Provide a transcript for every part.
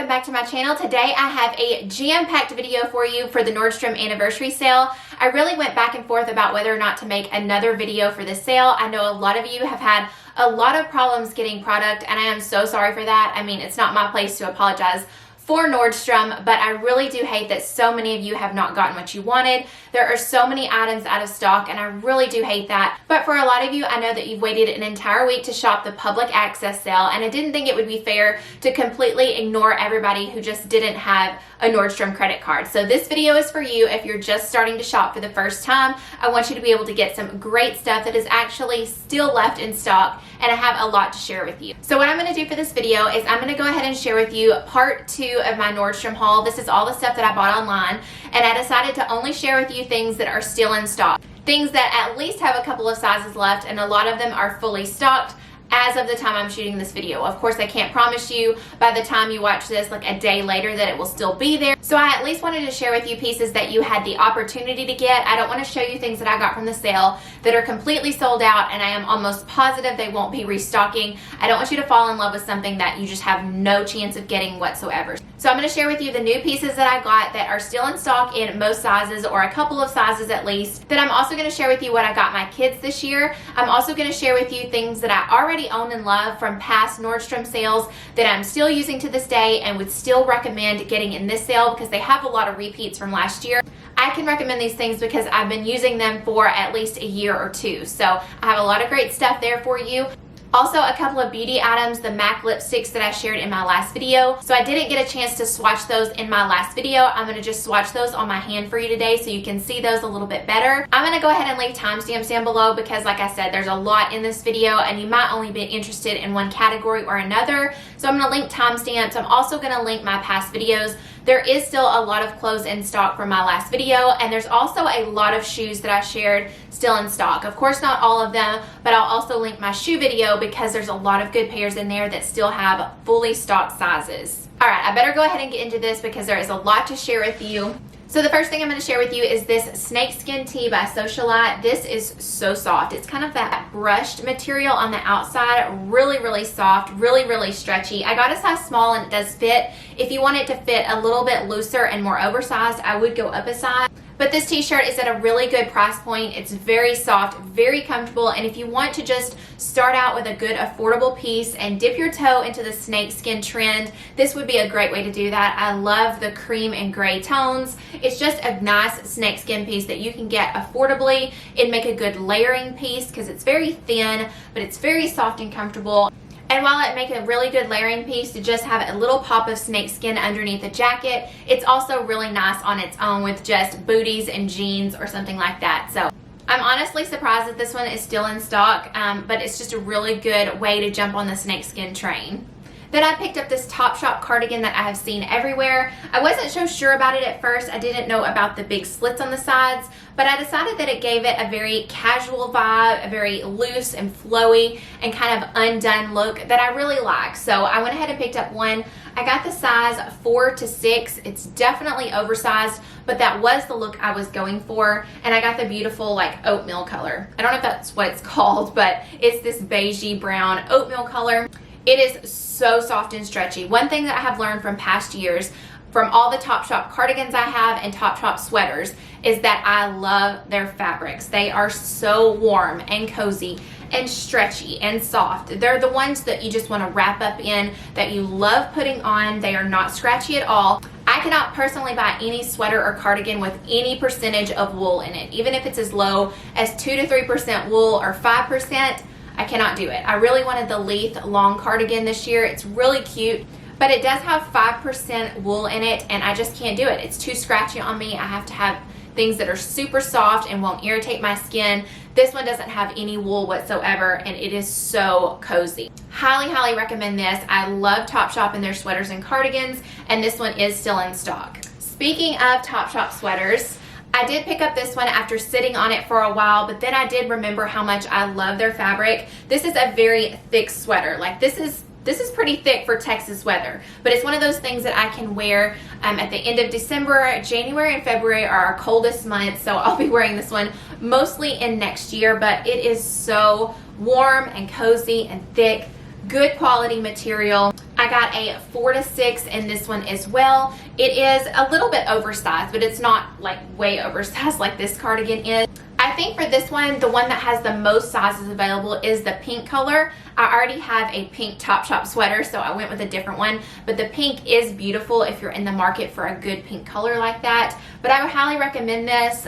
back to my channel. Today I have a jam-packed video for you for the Nordstrom Anniversary Sale. I really went back and forth about whether or not to make another video for this sale. I know a lot of you have had a lot of problems getting product, and I am so sorry for that. I mean, it's not my place to apologize for Nordstrom, but I really do hate that so many of you have not gotten what you wanted. There are so many items out of stock, and I really do hate that. But for a lot of you, I know that you've waited an entire week to shop the public access sale, and I didn't think it would be fair to completely ignore everybody who just didn't have a Nordstrom credit card. So this video is for you if you're just starting to shop for the first time. I want you to be able to get some great stuff that is actually still left in stock, and I have a lot to share with you. So what I'm going to do for this video is I'm going to go ahead and share with you part 2 of my Nordstrom haul. This is all the stuff that I bought online, and I decided to only share with you things that are still in stock. Things that at least have a couple of sizes left, and a lot of them are fully stocked as of the time I'm shooting this video. Of course, I can't promise you by the time you watch this, like a day later, that it will still be there. So I at least wanted to share with you pieces that you had the opportunity to get. I don't want to show you things that I got from the sale that are completely sold out, and I am almost positive they won't be restocking. I don't want you to fall in love with something that you just have no chance of getting whatsoever. So I'm going to share with you the new pieces that I got that are still in stock in most sizes, or a couple of sizes at least. Then I'm also going to share with you what I got my kids this year. I'm also going to share with you things that I already own and love from past Nordstrom sales that I'm still using to this day and would still recommend getting in this sale because they have a lot of repeats from last year. I can recommend these things because I've been using them for at least a year or two. So I have a lot of great stuff there for you. Also, a couple of beauty items, the MAC lipsticks that I shared in my last video. So I didn't get a chance to swatch those in my last video. I'm going to just swatch those on my hand for you today so you can see those a little bit better. I'm going to go ahead and leave timestamps down below because, like I said, there's a lot in this video and you might only be interested in one category or another. So I'm going to link timestamps. I'm also going to link my past videos. There is still a lot of clothes in stock from my last video, and there's also a lot of shoes that I shared still in stock. Of course, not all of them, but I'll also link my shoe video because there's a lot of good pairs in there that still have fully stocked sizes. All right, I better go ahead and get into this because there is a lot to share with you. So the first thing I'm going to share with you is this snakeskin tee by Socialite. This is so soft. It's kind of that brushed material on the outside. Really soft, really stretchy. I got a size small and it does fit. If you want it to fit a little bit looser and more oversized, I would go up a size. But this t-shirt is at a really good price point. It's very soft, very comfortable, and if you want to just start out with a good affordable piece and dip your toe into the snakeskin trend, this would be a great way to do that. I love the cream and gray tones. It's just a nice snakeskin piece that you can get affordably. It'd make a good layering piece because it's very thin, but it's very soft and comfortable. And while it makes a really good layering piece to just have a little pop of snakeskin underneath the jacket, it's also really nice on its own with just booties and jeans or something like that. So I'm honestly surprised that this one is still in stock, but it's just a really good way to jump on the snakeskin train. Then I picked up this Topshop cardigan that I have seen everywhere. I wasn't so sure about it at first. I didn't know about the big slits on the sides, but I decided that it gave it a very casual vibe, a very loose and flowy and kind of undone look that I really like. So I went ahead and picked up one. I got the size 4 to 6. It's definitely oversized, but that was the look I was going for. And I got the beautiful like oatmeal color. I don't know if that's what it's called, but it's this beigey brown oatmeal color. It is so soft and stretchy. One thing that I have learned from past years, from all the Topshop cardigans I have and Topshop sweaters, is that I love their fabrics. They are so warm and cozy and stretchy and soft. They're the ones that you just want to wrap up in, that you love putting on. They are not scratchy at all. I cannot personally buy any sweater or cardigan with any percentage of wool in it, even if it's as low as 2 to 3% wool or 5%. I cannot do it. I really wanted the Leith long cardigan this year. It's really cute, but it does have 5% wool in it, and I just can't do it. It's too scratchy on me. I have to have things that are super soft and won't irritate my skin. This one doesn't have any wool whatsoever, and it is so cozy. Highly recommend this. I love Topshop and their sweaters and cardigans, and this one is still in stock. Speaking of Topshop sweaters, I did pick up this one after sitting on it for a while, but then I did remember how much I love their fabric. This is a very thick sweater. Like this is pretty thick for Texas weather, but it's one of those things that I can wear at the end of December. January and February are our coldest months, so I'll be wearing this one mostly in next year, but it is so warm and cozy and thick. Good quality material. I got a 4 to 6 in this one as well. It is a little bit oversized, but it's not like way oversized like this cardigan is. I think for this one, the one that has the most sizes available is the pink color. I already have a pink Topshop sweater, so I went with a different one, but the pink is beautiful if you're in the market for a good pink color like that. But I would highly recommend this.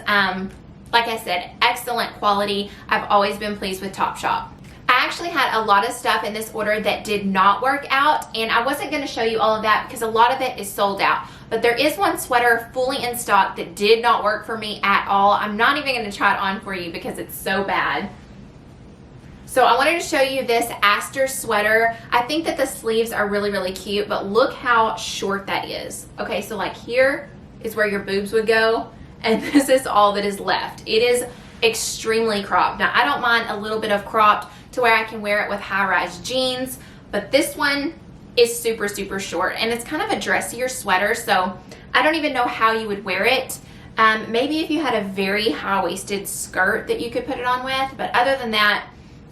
Like I said, excellent quality. I've always been pleased with Topshop. I actually had a lot of stuff in this order that did not work out, and I wasn't going to show you all of that because a lot of it is sold out. But there is one sweater fully in stock that did not work for me at all. I'm not even going to try it on for you because it's so bad. So I wanted to show you this Aster sweater. I think that the sleeves are really, really cute, but look how short that is. Okay, so like here is where your boobs would go, and this is all that is left. It is extremely cropped. Now, I don't mind a little bit of cropped to where I can wear it with high-rise jeans, but this one is super, super short, and it's kind of a dressier sweater, so I don't even know how you would wear it. Maybe if you had a very high-waisted skirt that you could put it on with, but other than that,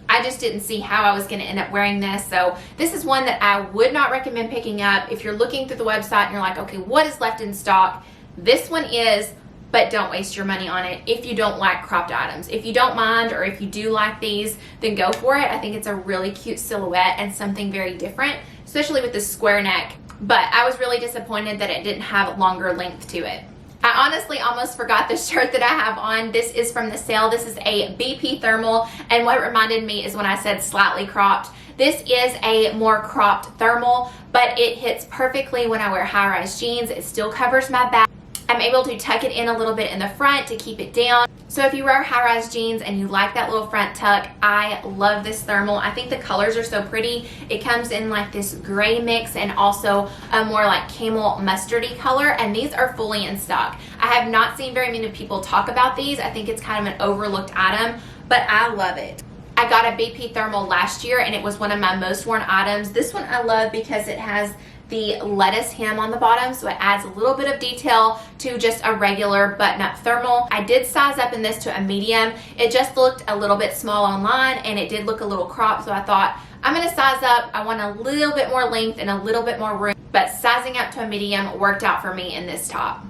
I just didn't see how I was going to end up wearing this. So this is one that I would not recommend picking up. If you're looking through the website and you're like, okay, what is left in stock? This one is, but don't waste your money on it if you don't like cropped items. If you don't mind, or if you do like these, then go for it. I think it's a really cute silhouette and something very different, especially with the square neck. But I was really disappointed that it didn't have longer length to it. I honestly almost forgot the shirt that I have on. This is from the sale. This is a BP thermal, and what it reminded me is when I said slightly cropped. This is a more cropped thermal, but it hits perfectly when I wear high-rise jeans. It still covers my back. I'm able to tuck it in a little bit in the front to keep it down. So if you wear high-rise jeans and you like that little front tuck, I love this thermal. I think the colors are so pretty. It comes in like this gray mix and also a more like camel mustardy color, and these are fully in stock. I have not seen very many people talk about these. I think it's kind of an overlooked item, but I love it. I got a BP thermal last year and it was one of my most worn items. This one I love because it has the lettuce hem on the bottom, so it adds a little bit of detail to just a regular button-up thermal. I did size up in this to a medium. It just looked a little bit small online, and it did look a little cropped, so I thought, I'm gonna size up. I want a little bit more length and a little bit more room, but sizing up to a medium worked out for me in this top.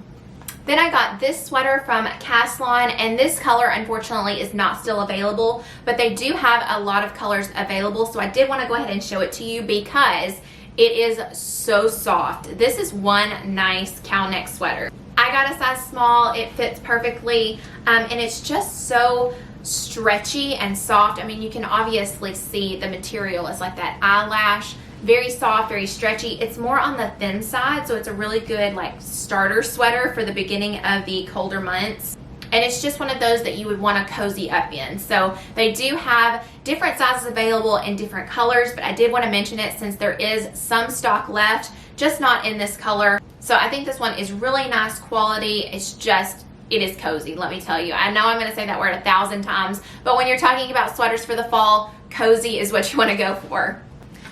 Then I got this sweater from Caslon, and this color unfortunately is not still available, but they do have a lot of colors available, so I did want to go ahead and show it to you because it is so soft. This is one nice cow neck sweater. I got a size small. It fits perfectly, and it's just so stretchy and soft. I mean, you can obviously see the material is like that eyelash. Very soft, very stretchy. It's more on the thin side, so it's a really good like starter sweater for the beginning of the colder months. And it's just one of those that you would want to cozy up in. So they do have different sizes available in different colors, but I did want to mention it since there is some stock left, just not in this color. So I think this one is really nice quality. It's just, it is cozy, let me tell you. I know I'm going to say that word 1,000 times, but when you're talking about sweaters for the fall, cozy is what you want to go for.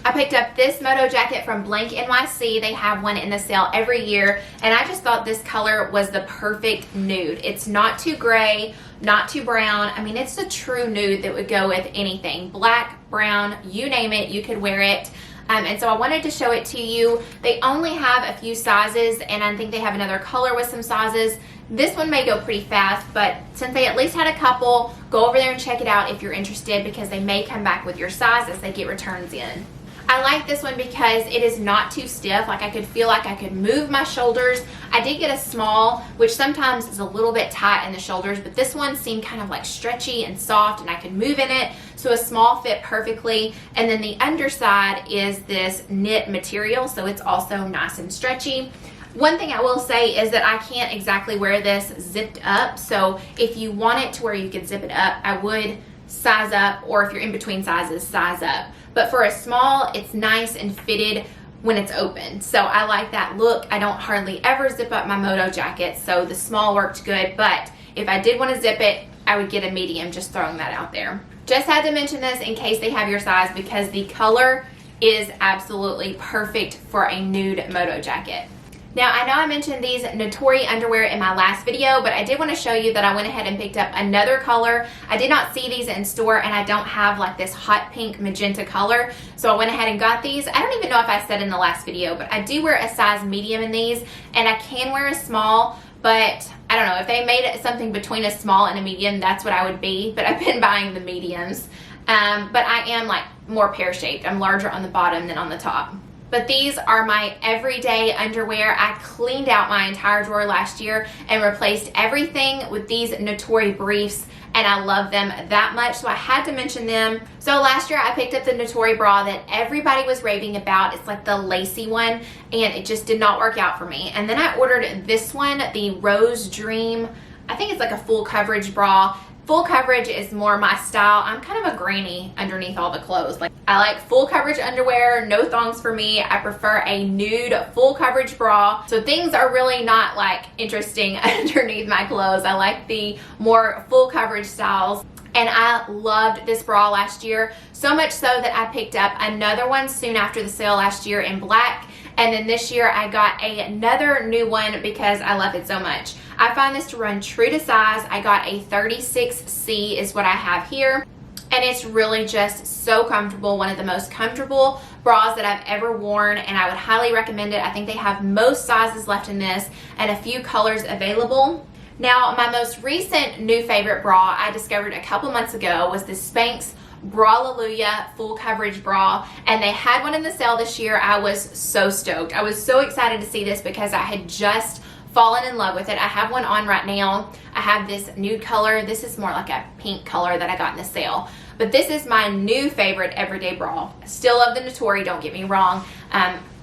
I picked up this moto jacket from Blank NYC. They have one in the sale every year, and I just thought this color was the perfect nude. It's not too gray, not too brown. I mean, it's a true nude that would go with anything. Black, brown, you name it, you could wear it. And so I wanted to show it to you. They only have a few sizes, and I think they have another color with some sizes. This one may go pretty fast, but since they at least had a couple, go over there and check it out if you're interested, because they may come back with your size as they get returns in. I like this one because it is not too stiff. Like, I could feel like I could move my shoulders. I did get a small, which sometimes is a little bit tight in the shoulders, but this one seemed kind of like stretchy and soft, and I could move in it. So a small fit perfectly. And then the underside is this knit material, so it's also nice and stretchy. One thing I will say is that I can't exactly wear this zipped up. So if you want it to where you could zip it up, I would size up, or if you're in between sizes, size up. But for a small, it's nice and fitted when it's open. So I like that look. I don't hardly ever zip up my moto jacket, so the small worked good. But if I did want to zip it, I would get a medium, just throwing that out there. Just had to mention this in case they have your size, because the color is absolutely perfect for a nude moto jacket. Now, I know I mentioned these Notori underwear in my last video, but I did want to show you that I went ahead and picked up another color. I did not see these in store, and I don't have like this hot pink magenta color, so I went ahead and got these. I don't even know if I said in the last video, but I do wear a size medium in these, and I can wear a small, but I don't know, if they made it something between a small and a medium, that's what I would be, but I've been buying the mediums. But I am like more pear-shaped. I'm larger on the bottom than on the top. But these are my everyday underwear. I cleaned out my entire drawer last year and replaced everything with these Notori briefs, and I love them that much, so I had to mention them. So last year I picked up the Notori bra that everybody was raving about. It's like the lacy one, and it just did not work out for me. And then I ordered this one, the Rose Dream. I think it's like a full coverage bra. Full coverage is more my style. I'm kind of a granny underneath all the clothes. Like, I like full coverage underwear, no thongs for me. I prefer a nude full coverage bra. So things are really not like interesting underneath my clothes. I like the more full coverage styles. And I loved this bra last year, so much so that I picked up another one soon after the sale last year in black. And then this year I got another new one because I love it so much. I find this to run true to size. I got a 36C is what I have here. And it's really just so comfortable. One of the most comfortable bras that I've ever worn, and I would highly recommend it. I think they have most sizes left in this and a few colors available. Now, my most recent new favorite bra I discovered a couple months ago was this Spanx Braleluya full coverage bra, and they had one in the sale this year. I was so stoked. I was so excited to see this because I had just fallen in love with it. I have one on right now. I have this nude color. This is more like a pink color that I got in the sale. But this is my new favorite everyday bra. Still love the Notori, don't get me wrong.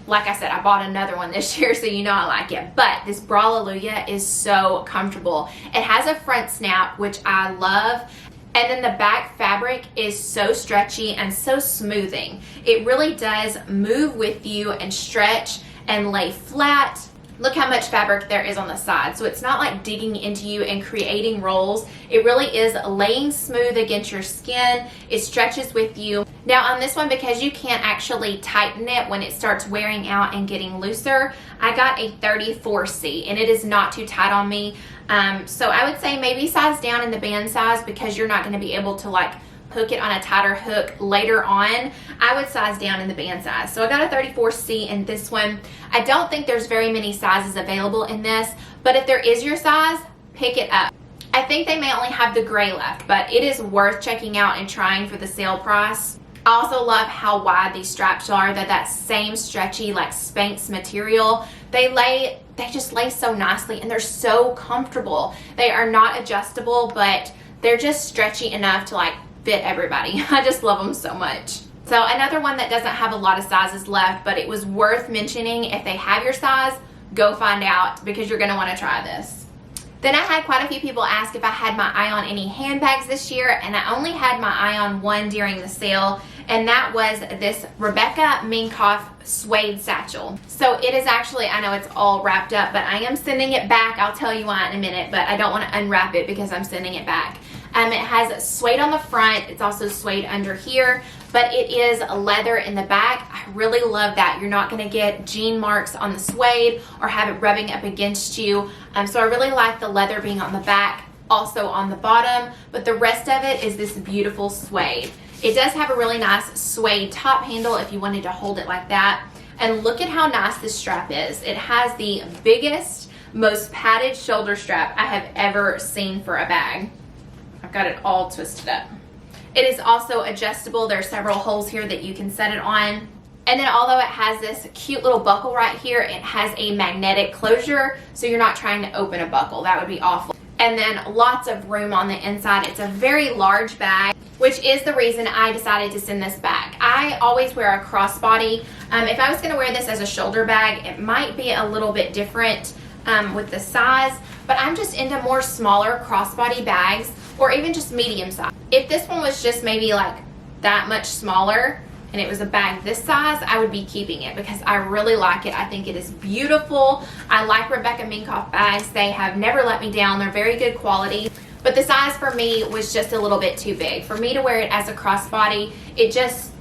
Like I said, I bought another one this year, so you know I like it. But this Braleluya is so comfortable. It has a front snap, which I love. And then the back fabric is so stretchy and so smoothing. It really does move with you and stretch and lay flat. Look how much fabric there is on the side. So it's not like digging into you and creating rolls. It really is laying smooth against your skin. It stretches with you. Now on this one, because you can't actually tighten it when it starts wearing out and getting looser, I got a 34C, and it is not too tight on me. So I would say maybe size down in the band size, because you're not going to be able to like hook it on a tighter hook later on. I would size down in the band size. So I got a 34C in this one. I don't think there's very many sizes available in this, but if there is your size, pick it up. I think they may only have the gray left, but it is worth checking out and trying for the sale price. I also love how wide these straps are. They're that same stretchy like Spanx material. They just lay so nicely, and they're so comfortable. They are not adjustable, but they're just stretchy enough to like fit everybody. I just love them so much. So another one that doesn't have a lot of sizes left, but it was worth mentioning. If they have your size, go find out, because you're going to want to try this. Then I had quite a few people ask if I had my eye on any handbags this year, and I only had my eye on one during the sale, and that was this Rebecca Minkoff suede satchel. So it is actually, I know it's all wrapped up, but I am sending it back. I'll tell you why in a minute, but I don't want to unwrap it because I'm sending it back. It has suede on the front. It's also suede under here, but it is leather in the back. I really love that. You're not going to get jean marks on the suede or have it rubbing up against you. So I really like the leather being on the back, also on the bottom, but the rest of it is this beautiful suede. It does have a really nice suede top handle if you wanted to hold it like that. And look at how nice this strap is. It has the biggest, most padded shoulder strap I have ever seen for a bag. I've got it all twisted up. It is also adjustable. There are several holes here that you can set it on. And then although it has this cute little buckle right here, it has a magnetic closure, so you're not trying to open a buckle. That would be awful. And then lots of room on the inside. It's a very large bag, which is the reason I decided to send this back. I always wear a crossbody. If I was going to wear this as a shoulder bag, it might be a little bit different with the size, but I'm just into more smaller crossbody bags, or even just medium size. If this one was just maybe like that much smaller and it was a bag this size, I would be keeping it because I really like it. I think it is beautiful. I like Rebecca Minkoff bags. They have never let me down. They're very good quality. But the size for me was just a little bit too big. For me to wear it as a crossbody, it just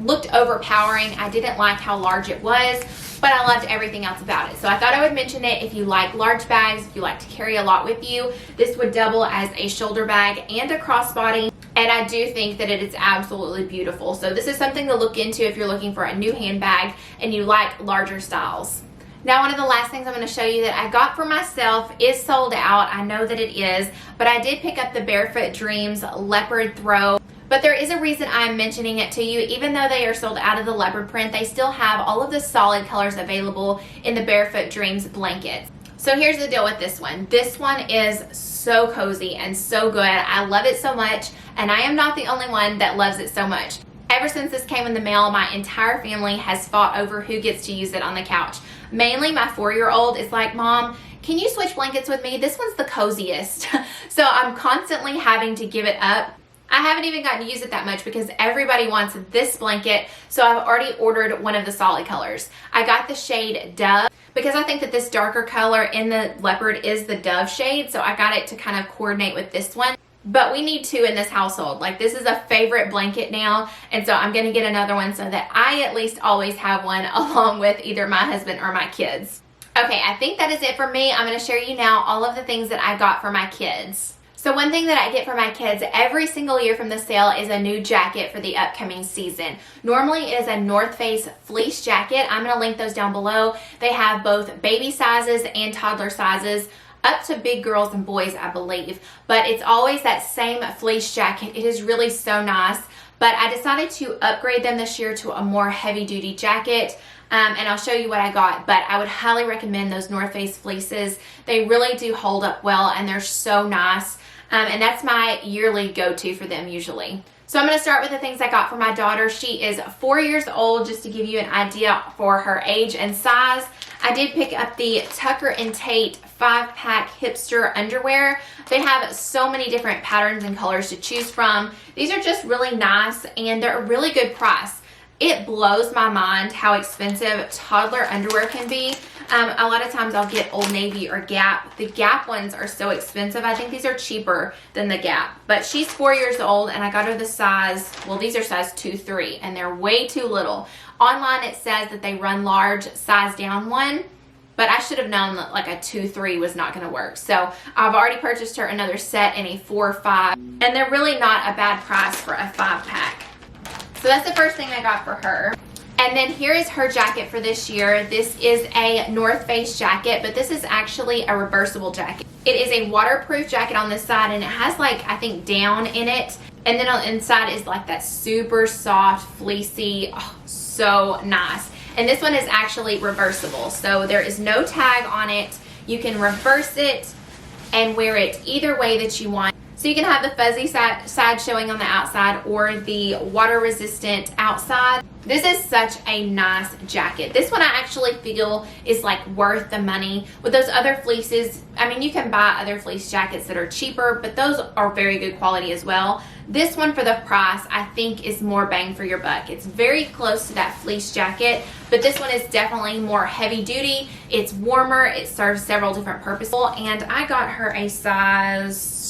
looked overpowering. I didn't like how large it was, but I loved everything else about it. So I thought I would mention it. If you like large bags, if you like to carry a lot with you, this would double as a shoulder bag and a crossbody. And I do think that it is absolutely beautiful. So this is something to look into if you're looking for a new handbag and you like larger styles. Now, one of the last things I'm going to show you that I got for myself is sold out. I know that it is, but I did pick up the Barefoot Dreams Leopard Throw. But there is a reason I'm mentioning it to you. Even though they are sold out of the leopard print, they still have all of the solid colors available in the Barefoot Dreams blankets. So here's the deal with this one. This one is so cozy and so good. I love it so much, and I am not the only one that loves it so much. Ever since this came in the mail, my entire family has fought over who gets to use it on the couch. Mainly my 4-year-old is like, Mom, can you switch blankets with me? This one's the coziest. So I'm constantly having to give it up. I haven't even gotten to use it that much because everybody wants this blanket, so I've already ordered one of the solid colors. I got the shade Dove because I think that this darker color in the leopard is the Dove shade, so I got it to kind of coordinate with this one. But we need two in this household. Like, this is a favorite blanket now, and so I'm going to get another one so that I at least always have one along with either my husband or my kids. Okay, I think that is it for me. I'm going to share you now all of the things that I got for my kids. So one thing that I get for my kids every single year from the sale is a new jacket for the upcoming season. Normally it is a North Face fleece jacket. I'm going to link those down below. They have both baby sizes and toddler sizes, up to big girls and boys, I believe. But it's always that same fleece jacket. It is really so nice. But I decided to upgrade them this year to a more heavy-duty jacket. And I'll show you what I got, but I would highly recommend those North Face fleeces. They really do hold up well, and they're so nice. And that's my yearly go-to for them usually. So I'm going to start with the things I got for my daughter. She is 4 years old, just to give you an idea for her age and size. I did pick up the Tucker and Tate 5-pack hipster underwear. They have so many different patterns and colors to choose from. These are just really nice, and they're a really good price. It blows my mind how expensive toddler underwear can be. A lot of times I'll get Old Navy or Gap. The Gap ones are so expensive. I think these are cheaper than the Gap. But she's 4 years old, and I got her the size, well, these are size 2-3, and they're way too little. Online it says that they run large, size down 1, but I should have known that like a 2-3 was not going to work. So I've already purchased her another set in a 4-5, and they're really not a bad price for a 5-pack. So that's the first thing I got for her. And then here is her jacket for this year. This is a North Face jacket, but this is actually a reversible jacket. It is a waterproof jacket on this side, and it has like, I think, down in it. And then on the inside is like that super soft, fleecy, oh, so nice. And this one is actually reversible. So there is no tag on it. You can reverse it and wear it either way that you want. So you can have the fuzzy side showing on the outside or the water resistant outside. This is such a nice jacket. This one I actually feel is like worth the money. With those other fleeces, I mean, you can buy other fleece jackets that are cheaper, but those are very good quality as well. This one for the price, I think, is more bang for your buck. It's very close to that fleece jacket, but this one is definitely more heavy duty. It's warmer. It serves several different purposes. And I got her a size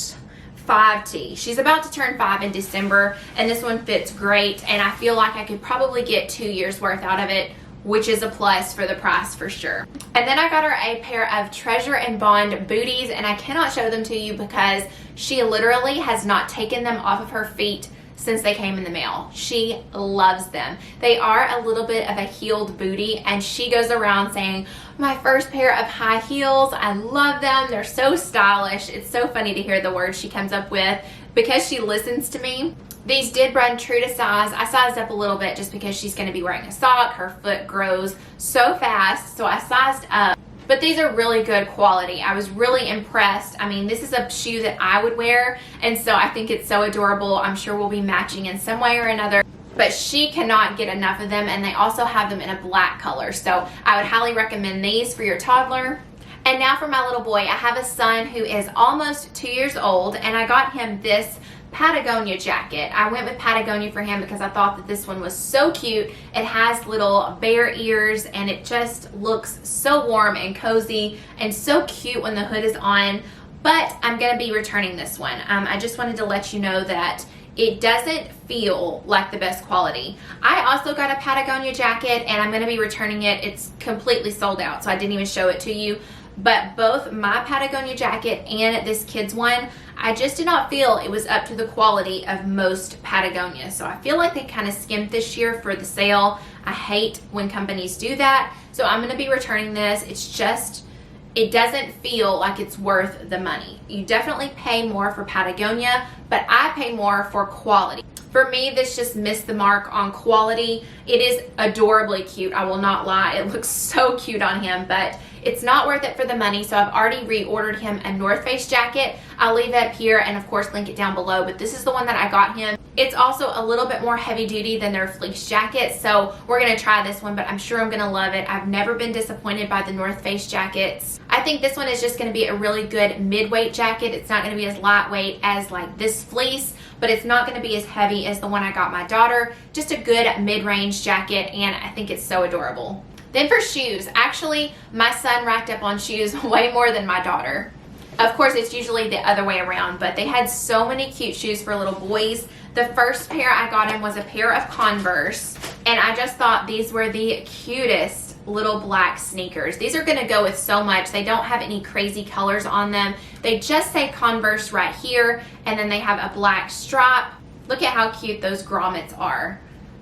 5T. She's about to turn 5 in December, and this one fits great, and I feel like I could probably get 2 years worth out of it, which is a plus for the price for sure. And then I got her a pair of Treasure and Bond booties, and I cannot show them to you because she literally has not taken them off of her feet since they came in the mail. She loves them. They are a little bit of a heeled booty, and she goes around saying, my first pair of high heels, I love them, they're so stylish. It's so funny to hear the words she comes up with because she listens to me. These did run true to size. I sized up a little bit just because she's going to be wearing a sock. Her foot grows so fast, so I sized up. But these are really good quality. I was really impressed. I mean, this is a shoe that I would wear, and so I think it's so adorable. I'm sure we'll be matching in some way or another. But she cannot get enough of them, and they also have them in a black color. So I would highly recommend these for your toddler. And now for my little boy. I have a son who is almost 2 years old, and I got him this Patagonia jacket. I went with Patagonia for him because I thought that this one was so cute. It has little bear ears, and it just looks so warm and cozy and so cute when the hood is on. But I'm going to be returning this one. I just wanted to let you know that it doesn't feel like the best quality. I also got a Patagonia jacket and I'm going to be returning it. It's completely sold out, so I didn't even show it to you. But both my Patagonia jacket and this kid's one, I just did not feel it was up to the quality of most Patagonia. So I feel like they kind of skimped this year for the sale. I hate when companies do that. So I'm going to be returning this. It's just, it doesn't feel like it's worth the money. You definitely pay more for Patagonia, but I pay more for quality. For me, this just missed the mark on quality. It is adorably cute, I will not lie. It looks so cute on him, but it's not worth it for the money, so I've already reordered him a North Face jacket. I'll leave it up here and of course link it down below, but this is the one that I got him. It's also a little bit more heavy duty than their fleece jacket, so we're gonna try this one, but I'm sure I'm gonna love it. I've never been disappointed by the North Face jackets. I think this one is just gonna be a really good mid-weight jacket. It's not gonna be as lightweight as like this fleece, but it's not gonna be as heavy as the one I got my daughter. Just a good mid-range jacket, and I think it's so adorable. Then for shoes, actually, my son racked up on shoes way more than my daughter. Of course, it's usually the other way around, but they had so many cute shoes for little boys. The first pair I got him was a pair of Converse, and I just thought these were the cutest little black sneakers. These are gonna go with so much. They don't have any crazy colors on them. They just say Converse right here, and then they have a black stripe. Look at how cute those grommets are.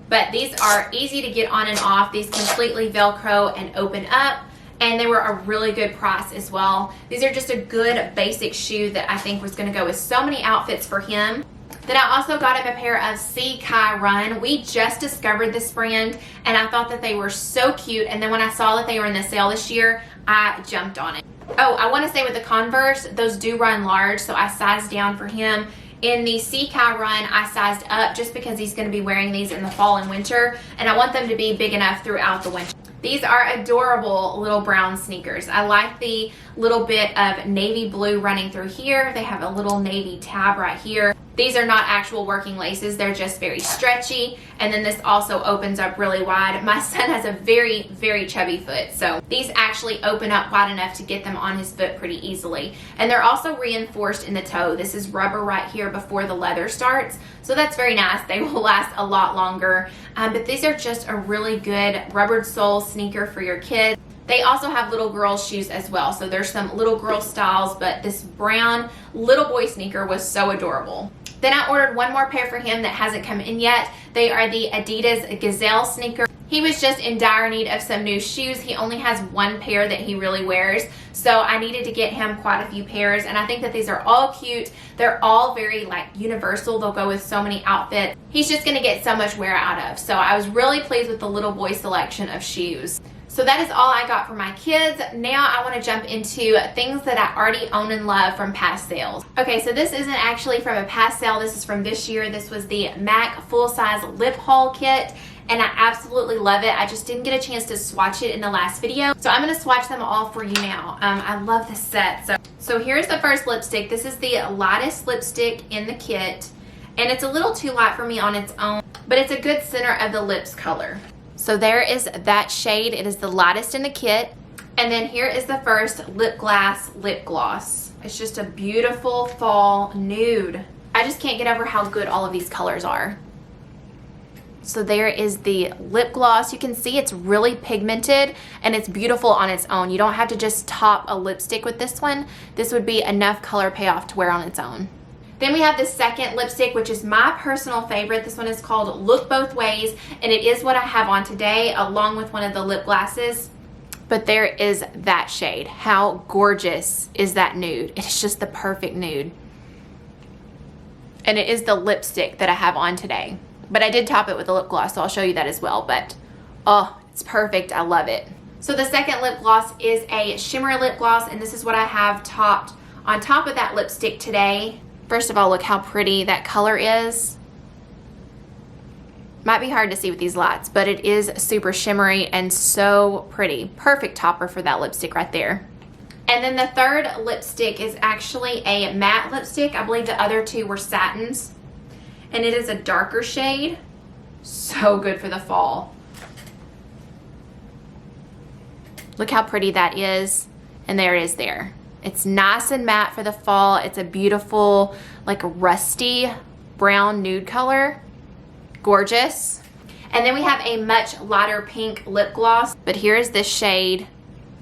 But these are easy to get on and off. These completely Velcro and open up, and they were a really good price as well. These are just a good basic shoe that I think was gonna go with so many outfits for him. Then I also got him a pair of Sea Kai Run. We just discovered this brand, and I thought that they were so cute, and then when I saw that they were in the sale this year, I jumped on it. Oh, I wanna say with the Converse, those do run large, so I sized down for him. In the Sea Kai Run, I sized up just because he's going to be wearing these in the fall and winter, and I want them to be big enough throughout the winter. These are adorable little brown sneakers. I like the little bit of navy blue running through here. They have a little navy tab right here. These are not actual working laces. They're just very stretchy. And then this also opens up really wide. My son has a very, very chubby foot, so these actually open up wide enough to get them on his foot pretty easily. And they're also reinforced in the toe. This is rubber right here before the leather starts, so that's very nice. They will last a lot longer. But these are just a really good rubbered sole sneaker for your kids. They also have little girls shoes as well, so there's some little girl styles, but this brown little boy sneaker was so adorable. Then I ordered one more pair for him that hasn't come in yet. They are the Adidas Gazelle sneaker. He was just in dire need of some new shoes. He only has one pair that he really wears, so I needed to get him quite a few pairs, and I think that these are all cute. They're all very like universal. They'll go with so many outfits. He's just gonna get so much wear out of, so I was really pleased with the little boy selection of shoes. So that is all I got for my kids. Now I want to jump into things that I already own and love from past sales. Okay, so this isn't actually from a past sale. This is from this year. This was the MAC full-size lip haul kit, and I absolutely love it. I just didn't get a chance to swatch it in the last video, so I'm going to swatch them all for you now. I love this set. So here's the first lipstick. This is the lightest lipstick in the kit, and it's a little too light for me on its own, but it's a good center of the lips color. So there is that shade. It is the lightest in the kit. And then here is the first lip gloss. It's just a beautiful fall nude. I just can't get over how good all of these colors are. So there is the lip gloss. You can see it's really pigmented and it's beautiful on its own. You don't have to just top a lipstick with this one. This would be enough color payoff to wear on its own. Then we have the second lipstick, which is my personal favorite. This one is called Look Both Ways, and it is what I have on today, along with one of the lip glasses. But there is that shade. How gorgeous is that nude? It's just the perfect nude. And it is the lipstick that I have on today. But I did top it with a lip gloss, so I'll show you that as well. But, oh, it's perfect. I love it. So the second lip gloss is a shimmer lip gloss, and this is what I have topped on top of that lipstick today. First of all, look how pretty that color is. Might be hard to see with these lights, but it is super shimmery and so pretty. Perfect topper for that lipstick right there. And then the third lipstick is actually a matte lipstick. I believe the other two were satins. And it is a darker shade. So good for the fall. Look how pretty that is. And there it is there. It's nice and matte for the fall. It's a beautiful, like rusty brown nude color. Gorgeous. And then we have a much lighter pink lip gloss, but here's this shade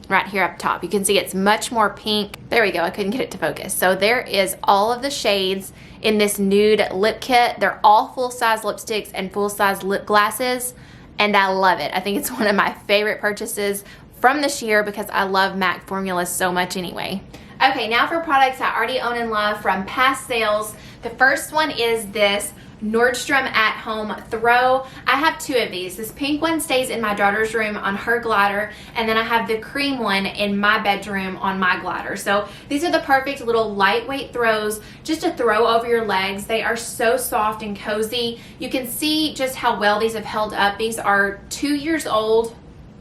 right here up top. You can see it's much more pink. There we go, I couldn't get it to focus. So there is all of the shades in this nude lip kit. They're all full-size lipsticks and full-size lip glosses, and I love it. I think it's one of my favorite purchases from this year because I love MAC formulas so much anyway. Okay, now for products I already own and love from past sales. The first one is this Nordstrom At Home Throw. I have two of these. This pink one stays in my daughter's room on her glider, and then I have the cream one in my bedroom on my glider. So these are the perfect little lightweight throws just to throw over your legs. They are so soft and cozy. You can see just how well these have held up. These are 2 years old,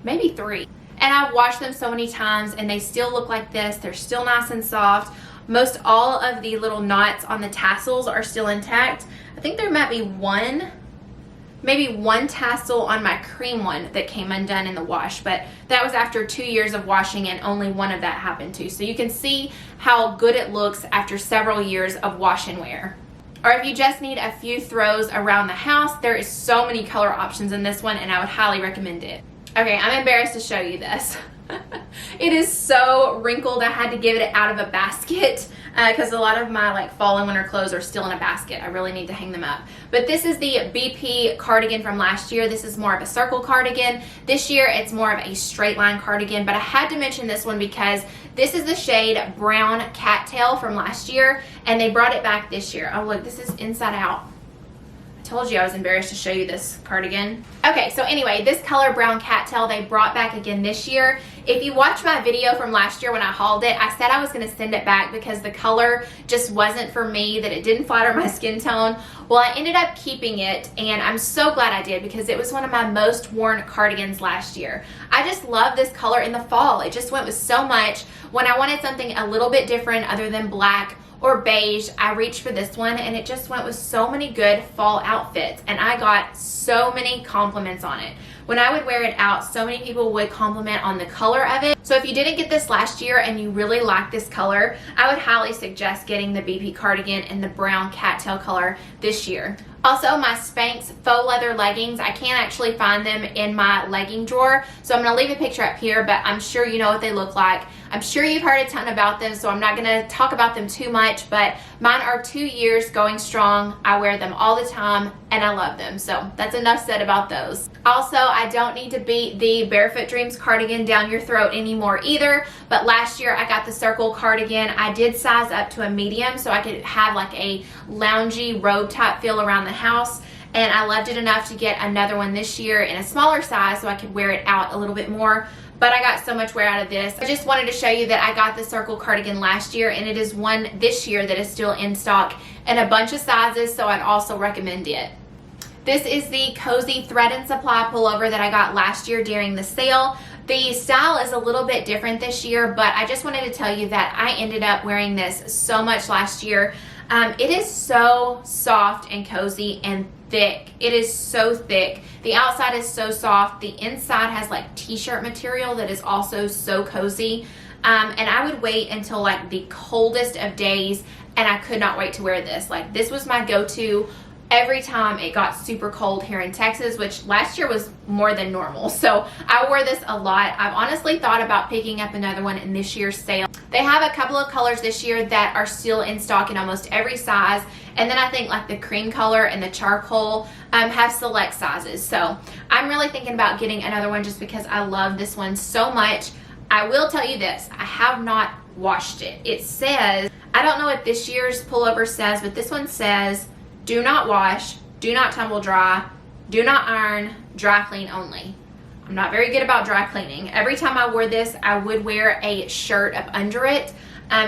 maybe 3. And I've washed them so many times and they still look like this. They're still nice and soft. Most all of the little knots on the tassels are still intact. I think there might be maybe one tassel on my cream one that came undone in the wash, but that was after 2 years of washing and only one of that happened to. So you can see how good it looks after several years of wash and wear. Or if you just need a few throws around the house, there is so many color options in this one and I would highly recommend it. Okay, I'm embarrassed to show you this. It is so wrinkled. I had to give it out of a basket because a lot of my fall and winter clothes are still in a basket. I really need to hang them up. But this is the BP cardigan from last year. This is more of a circle cardigan. This year it's more of a straight line cardigan, but I had to mention this one because this is the shade Brown Cattail from last year and they brought it back this year. Oh look, this is inside out. Told you I was embarrassed to show you this cardigan. Okay, so anyway, this color Brown Cattail they brought back again this year. If you watch my video from last year when I hauled it, I said I was going to send it back because the color just wasn't for me, that it didn't flatter my skin tone. Well, I ended up keeping it and I'm so glad I did because it was one of my most worn cardigans last year. I just love this color in the fall. It just went with so much. When I wanted something a little bit different other than black or beige, I reached for this one and it just went with so many good fall outfits and I got so many compliments on it. When I would wear it out, so many people would compliment on the color of it. So if you didn't get this last year and you really like this color, I would highly suggest getting the BP cardigan in the brown cattail color this year. Also, my Spanx faux leather leggings, I can't actually find them in my legging drawer, so I'm going to leave a picture up here, but I'm sure you know what they look like. I'm sure you've heard a ton about them, so I'm not going to talk about them too much, but mine are 2 years going strong. I wear them all the time, and I love them, so that's enough said about those. Also, I don't need to beat the Barefoot Dreams cardigan down your throat anymore either, but last year I got the circle cardigan. I did size up to a medium so I could have a loungy robe type feel around the house, and I loved it enough to get another one this year in a smaller size so I could wear it out a little bit more, but I got so much wear out of this. I just wanted to show you that I got the circle cardigan last year and it is one this year that is still in stock in a bunch of sizes, so I'd also recommend it. This is the Cozy Thread and Supply pullover that I got last year during the sale. The style is a little bit different this year, but I just wanted to tell you that I ended up wearing this so much last year. It is so soft and cozy and thick. It is so thick. The outside is so soft. The inside has t-shirt material that is also so cozy. And I would wait until the coldest of days and I could not wait to wear this. This was my go-to every time it got super cold here in Texas, which last year was more than normal. So I wore this a lot. I've honestly thought about picking up another one in this year's sale. They have a couple of colors this year that are still in stock in almost every size. And then I think the cream color and the charcoal have select sizes. So I'm really thinking about getting another one just because I love this one so much. I will tell you this, I have not washed it. It says, I don't know what this year's pullover says, but this one says, do not wash, do not tumble dry, do not iron, dry clean only. I'm not very good about dry cleaning. Every time I wore this, I would wear a shirt up under it,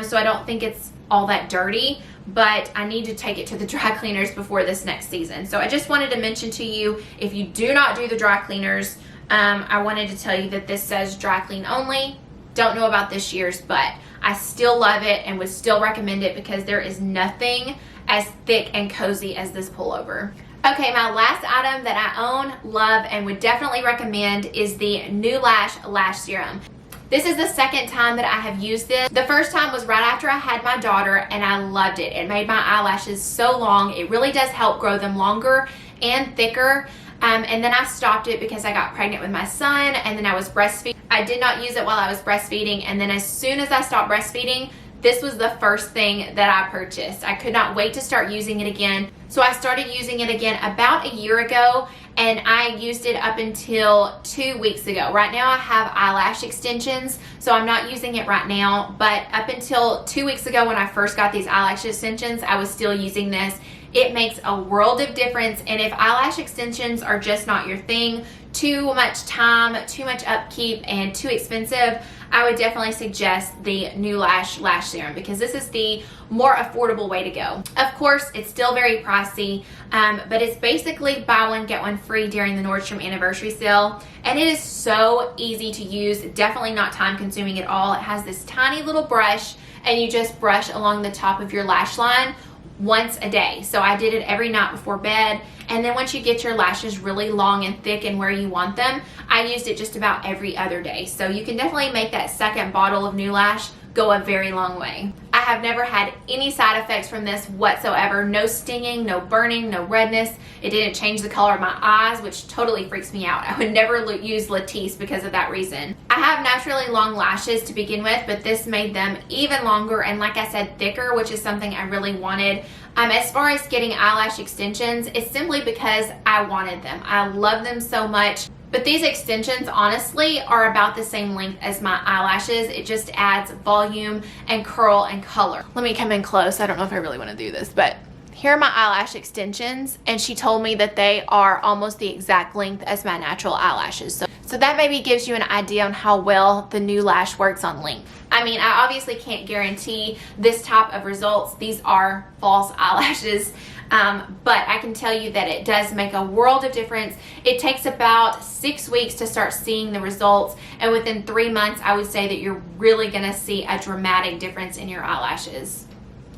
so I don't think it's all that dirty, but I need to take it to the dry cleaners before this next season. So I just wanted to mention to you, if you do not do the dry cleaners, I wanted to tell you that this says dry clean only. Don't know about this year's, but I still love it and would still recommend it because there is nothing as thick and cozy as this pullover. Okay, my last item that I own, love, and would definitely recommend is the New Lash Lash Serum. This is the second time that I have used this. The first time was right after I had my daughter, and I loved it. It made my eyelashes so long. It really does help grow them longer and thicker. And then I stopped it because I got pregnant with my son, and then I was breastfeeding. I did not use it while I was breastfeeding, and then as soon as I stopped breastfeeding, this was the first thing that I purchased. I could not wait to start using it again. So I started using it again about a year ago, and I used it up until 2 weeks ago. Right now I have eyelash extensions, so I'm not using it right now, but up until 2 weeks ago when I first got these eyelash extensions, I was still using this. It makes a world of difference, and if eyelash extensions are just not your thing, too much time, too much upkeep, and too expensive, I would definitely suggest the New Lash Lash Serum because this is the more affordable way to go. Of course, it's still very pricey, but it's basically buy one, get one free during the Nordstrom Anniversary Sale, and it is so easy to use, definitely not time consuming at all. It has this tiny little brush, and you just brush along the top of your lash line once a day. So I did it every night before bed, and then once you get your lashes really long and thick and where you want them, I used it just about every other day. So you can definitely make that second bottle of New Lash go a very long way. I have never had any side effects from this whatsoever. No stinging, no burning, no redness. It didn't change the color of my eyes, which totally freaks me out. I would never use Latisse because of that reason. I have naturally long lashes to begin with, but this made them even longer and, like I said, thicker, which is something I really wanted. As far as getting eyelash extensions, it's simply because I wanted them. I love them so much. But these extensions, honestly, are about the same length as my eyelashes. It just adds volume and curl and color. Let me come in close. I don't know if I really want to do this, but here are my eyelash extensions, and she told me that they are almost the exact length as my natural eyelashes. So that maybe gives you an idea on how well the New Lash works on length. I mean, I obviously can't guarantee this type of results. These are false eyelashes. But I can tell you that it does make a world of difference. It takes about 6 weeks to start seeing the results, and within 3 months I would say that you're really gonna see a dramatic difference in your eyelashes.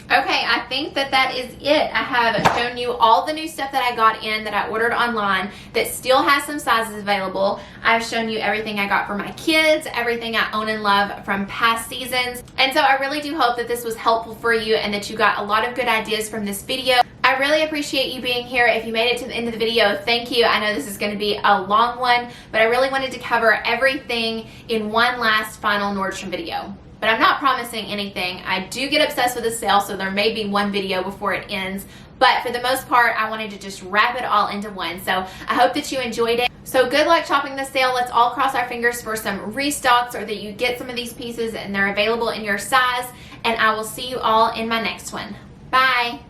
Okay, I think that is it. I have shown you all the new stuff that I got in that I ordered online that still has some sizes available. I've shown you everything I got for my kids, everything I own and love from past seasons. And so I really do hope that this was helpful for you and that you got a lot of good ideas from this video. I really appreciate you being here. If you made it to the end of the video, thank you. I know this is going to be a long one, but I really wanted to cover everything in one last final Nordstrom video. But I'm not promising anything. I do get obsessed with the sale, so there may be one video before it ends. But for the most part, I wanted to just wrap it all into one. So I hope that you enjoyed it. So good luck shopping the sale. Let's all cross our fingers for some restocks or that you get some of these pieces and they're available in your size. And I will see you all in my next one. Bye.